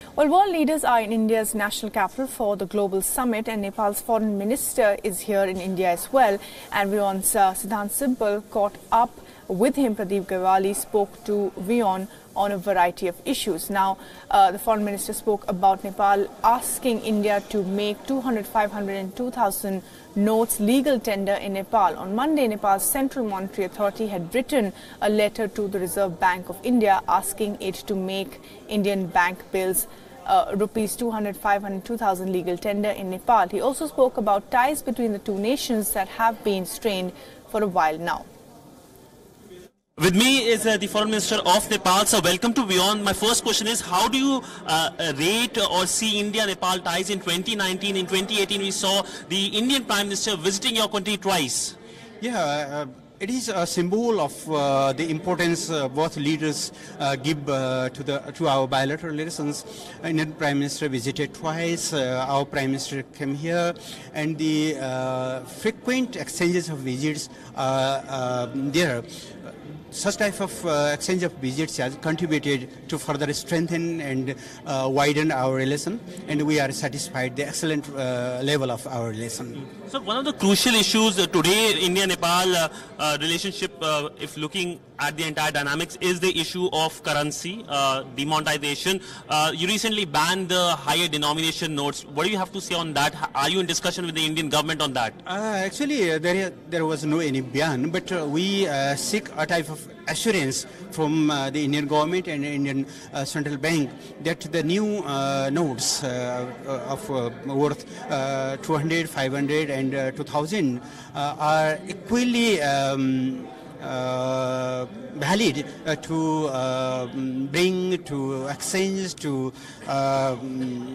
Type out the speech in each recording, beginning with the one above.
Well, world leaders are in India's national capital for the global summit, and Nepal's foreign minister is here in India as well. And Wion's Sidhant Sibal caught up with him. Pradeep Gaiwali spoke to Wion on a variety of issues. Now, the foreign minister spoke about Nepal asking India to make 200, 500 and 2,000 notes legal tender in Nepal. On Monday, Nepal's Central Monetary Authority had written a letter to the Reserve Bank of India asking it to make Indian bank bills rupees 200, 500, 2,000 legal tender in Nepal. He also spoke about ties between the two nations that have been strained for a while now. With me is the Foreign Minister of Nepal. So welcome to Wion. My first question is, how do you rate or see India-Nepal ties in 2019? In 2018, we saw the Indian Prime Minister visiting your country twice. Yeah, it is a symbol of the importance both leaders give to our bilateral relations. Indian Prime Minister visited twice. Our Prime Minister came here, and the frequent exchanges of visits there. Such type of exchange of visits has contributed to further strengthen and widen our relation, and we are satisfied the excellent level of our relation. So one of the crucial issues today India-Nepal relationship, if looking at the entire dynamics, is the issue of currency, demonetization. You recently banned the higher denomination notes. What do you have to say on that? Are you in discussion with the Indian government on that? Actually, there was no any ban, but we seek a type of assurance from the Indian government and Indian Central Bank that the new notes of worth 200, 500 and 2,000 are equally valid to bring, to exchange, to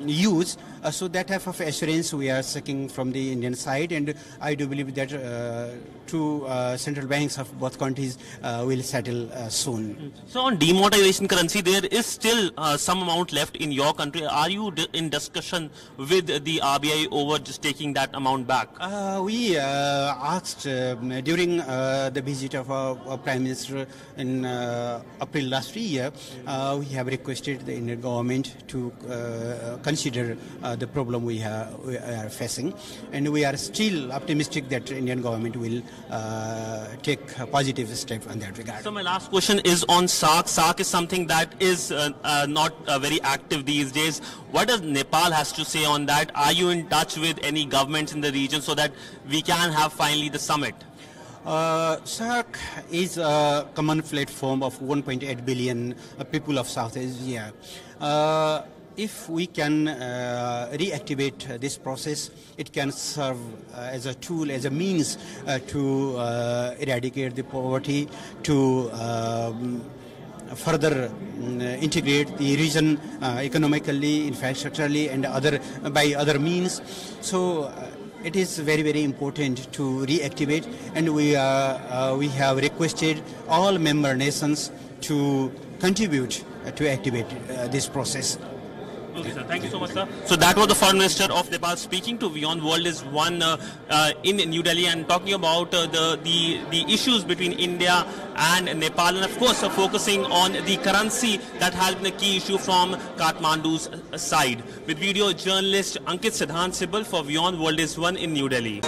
use. So that type of assurance we are seeking from the Indian side, and I do believe that two central banks of both countries will settle soon. So on demonetization currency, there is still some amount left in your country. Are you in discussion with the RBI over just taking that amount back? We asked during the visit of our Prime Minister in April last year, we have requested the Indian government to consider the problem we are facing, and we are still optimistic that the Indian government will take a positive step in that regard. So my last question is on Saarc. Saarc is something that is not very active these days. What does Nepal has to say on that? Are you in touch with any governments in the region so that we can have finally the summit? Saarc is a common platform of 1.8 billion people of South Asia. If we can reactivate this process, it can serve as a tool, as a means to eradicate the poverty, to further integrate the region economically, infrastructurally, and by other means. So it is very, very important to reactivate, and we have requested all member nations to contribute to activate this process. Okay, sir. Thank you so much, sir. So that was the Foreign Minister of Nepal speaking to Wion World is One in New Delhi, and talking about the issues between India and Nepal, and of course focusing on the currency that has been a key issue from Kathmandu's side. With video journalist Sidhant Sibal for Wion World is One in New Delhi.